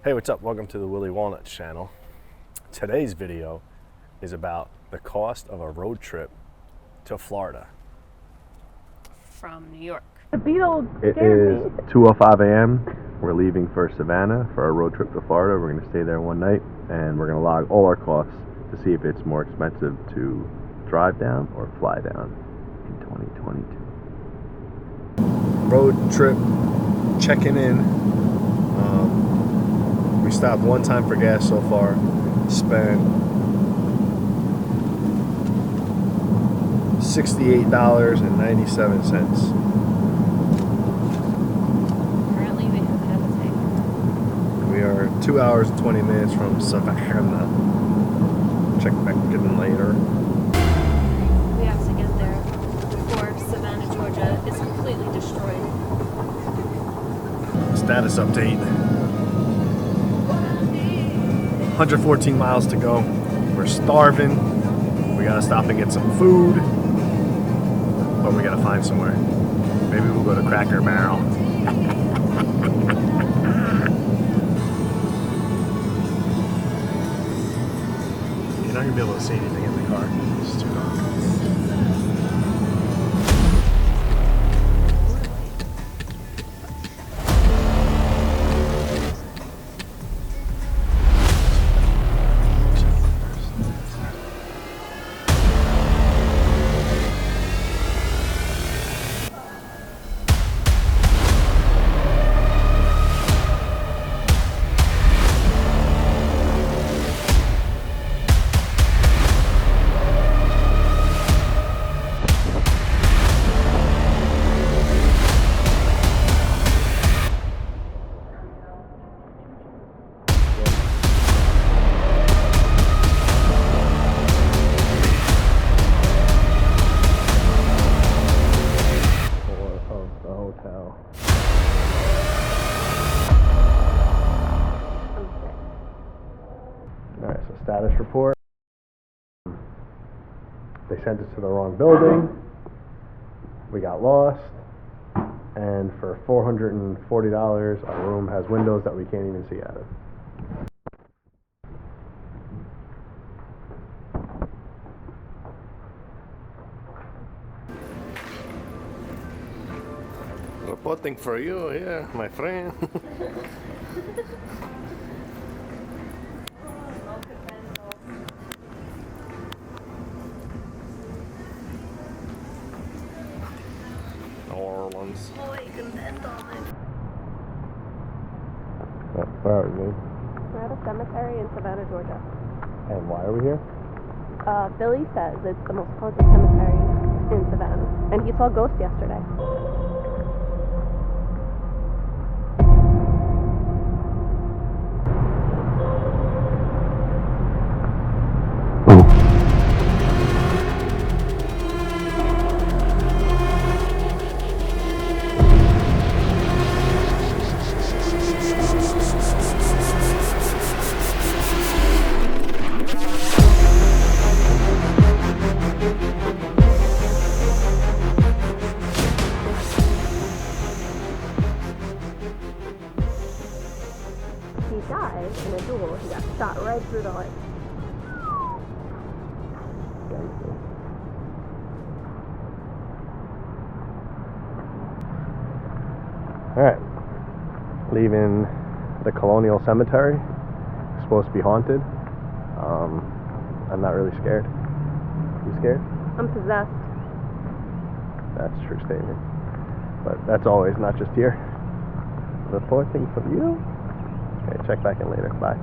Hey, what's up? Welcome to the Willy Walnuts channel. Today's video is about the cost of a road trip to Florida. From New York. The Beatles It is 2:05 a.m. We're leaving for Savannah for our road trip to Florida. We're going to stay there one night and we're going to log all our costs to see if it's more expensive to drive down or fly down in 2022. Road trip, checking in. We stopped one time for gas so far. Spent $68.97. Currently we have appetite. We are 2 hours and 20 minutes from Savannah. Check back in later. We have to get there before Savannah, Georgia is completely destroyed. Status update. 114 miles to go. We're starving. We gotta stop and get some food. But we gotta find somewhere. Maybe we'll go to Cracker Barrel. You're not gonna be able to see anything in the car. It's too dark. Alright, so status report. They sent us to the wrong building. We got lost. And for $440, our room has windows that we can't even see out of. Reporting for you here, my friend. Orleans. Where are we? We're at a cemetery in Savannah, Georgia. And why are we here? Billy says it's the most haunted cemetery in Savannah. And he saw ghosts yesterday. He died in a duel. He got shot right through the leg. Alright. Leaving the Colonial Cemetery. It's supposed to be haunted. I'm not really scared. You scared? I'm possessed. That's a true statement. But that's always, not just here. Reporting for you. Okay, check back in later. Bye.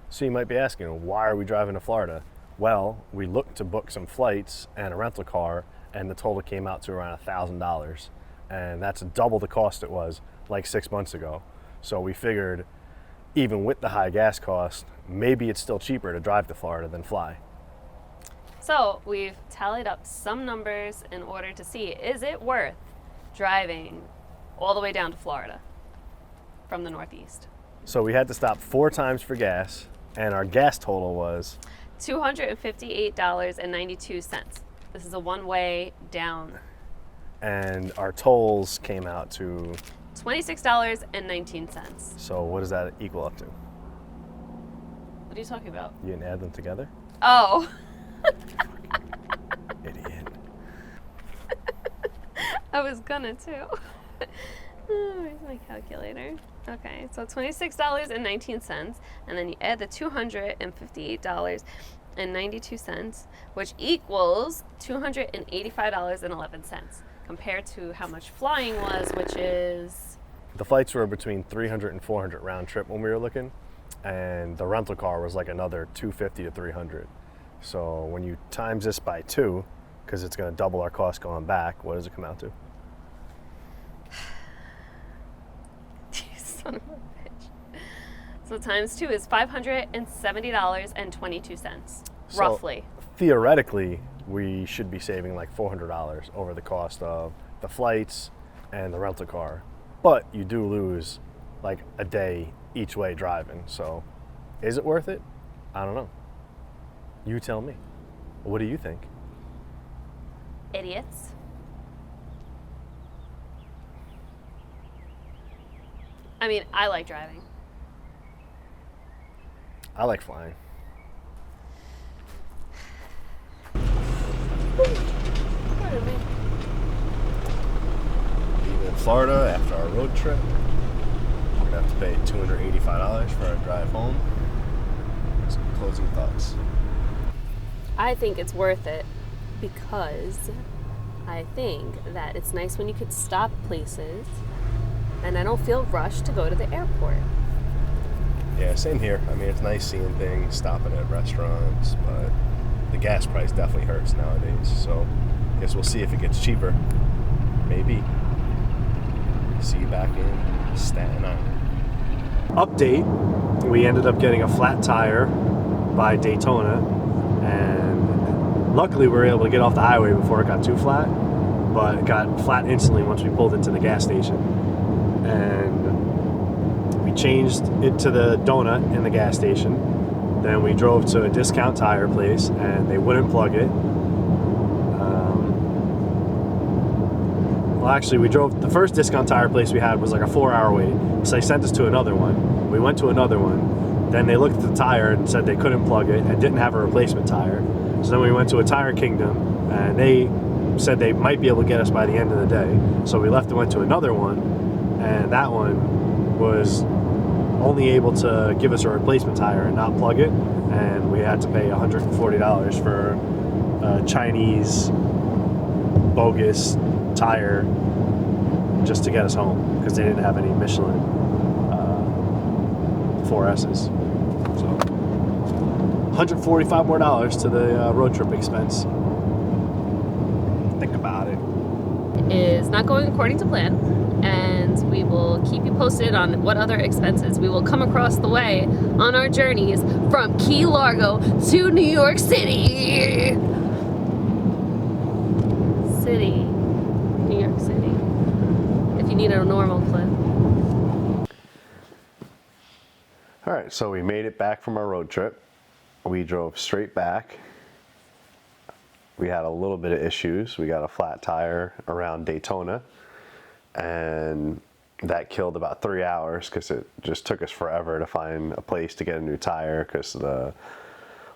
So you might be asking, why are we driving to Florida? Well, we looked to book some flights and a rental car, and the total came out to around $1,000. And that's double the cost it was like 6 months ago. So we figured, even with the high gas cost, maybe it's still cheaper to drive to Florida than fly. So we've tallied up some numbers in order to see, is it worth driving all the way down to Florida from the Northeast? So we had to stop 4 times for gas, and our gas total was $258.92. This is a one-way down. And our tolls came out to $26.19. So what does that equal up to? What are you talking about? You didn't add them together? Oh. Idiot. I was gonna too. Oh, where's my calculator? Okay, so $26.19, and then you add the $258.92, which equals $285.11, compared to how much flying was, which is... The flights were between 300 and 400 round trip when we were looking, and the rental car was like another 250 to 300. So when you times this by 2, because it's going to double our cost going back, what does it come out to? Son of a bitch. So times 2 is $570.22, roughly. So theoretically, we should be saving like $400 over the cost of the flights and the rental car. But you do lose like a day each way driving. So is it worth it? I don't know. You tell me. What do you think? Idiots. I mean, I like driving. I like flying. Leaving in Florida after our road trip. We're gonna have to pay $285 for our drive home. Some closing thoughts. I think it's worth it because I think that it's nice when you could stop places and I don't feel rushed to go to the airport. Yeah, same here. I mean, it's nice seeing things, stopping at restaurants, but the gas price definitely hurts nowadays. So I guess we'll see if it gets cheaper. Maybe. See you back in Staten Island. Update. We ended up getting a flat tire by Daytona, and luckily we were able to get off the highway before it got too flat, but it got flat instantly once we pulled into the gas station. And we changed it to the donut in the gas station. Then we drove to a discount tire place and they wouldn't plug it. Well, actually, we drove, the first discount tire place we had was like a 4-hour wait. So they sent us to another one. We went to another one. Then they looked at the tire and said they couldn't plug it and didn't have a replacement tire. So then we went to a Tire Kingdom and they said they might be able to get us by the end of the day. So we left and went to another one. And that one was only able to give us a replacement tire and not plug it, and we had to pay $140 for a Chinese bogus tire just to get us home because they didn't have any Michelin 4S's. So $145 more to the road trip expense. Think about it. Is not going according to plan, and we will keep you posted on what other expenses we will come across the way on our journeys from Key Largo to New York City. New York City. If you need a normal clip. All right, so we made it back from our road trip. We drove straight back. We had a little bit of issues. We got a flat tire around Daytona, and that killed about 3 hours because it just took us forever to find a place to get a new tire because the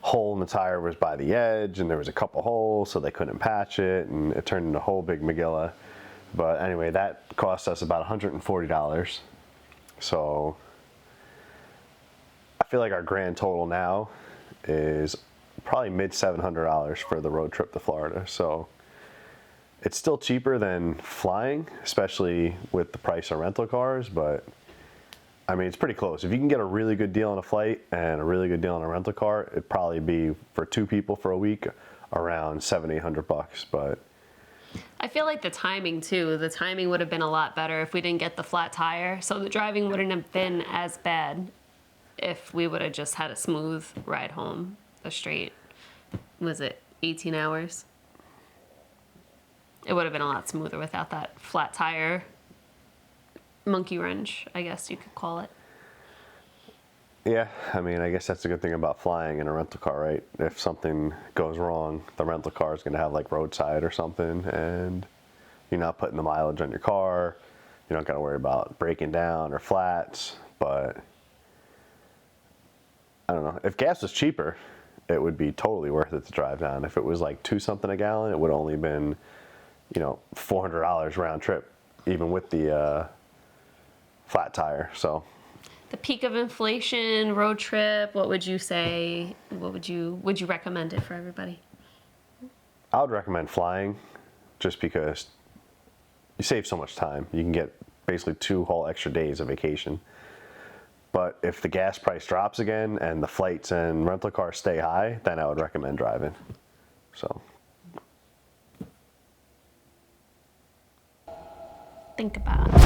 hole in the tire was by the edge and there was a couple holes, so they couldn't patch it, and it turned into a whole big Megillah. But anyway, that cost us about $140. So I feel like our grand total now is probably mid $700 for the road trip to Florida. So it's still cheaper than flying, especially with the price of rental cars, but I mean, it's pretty close. If you can get a really good deal on a flight and a really good deal on a rental car, it'd probably be for 2 people for a week around $700-800. But I feel like the timing would have been a lot better if we didn't get the flat tire, so the driving wouldn't have been as bad if we would have just had a smooth ride home. A straight, was it 18 hours? It would have been a lot smoother without that flat tire monkey wrench, I guess you could call it. yeah, I mean, I guess that's a good thing about flying in a rental car, right? If something goes wrong, the rental car is going to have like roadside or something, and you're not putting the mileage on your car. You don't got to worry about breaking down or flats, but I don't know. If gas was cheaper, it would be totally worth it to drive down. If it was like 2 something a gallon, it would only been, you know, $400 round trip, even with the flat tire. So The peak of inflation, road trip, what would you say? Would you recommend it for everybody? I would recommend flying, just because you save so much time. You can get basically 2 whole extra days of vacation. But if the gas price drops again and the flights and rental cars stay high, then I would recommend driving. So Think about it.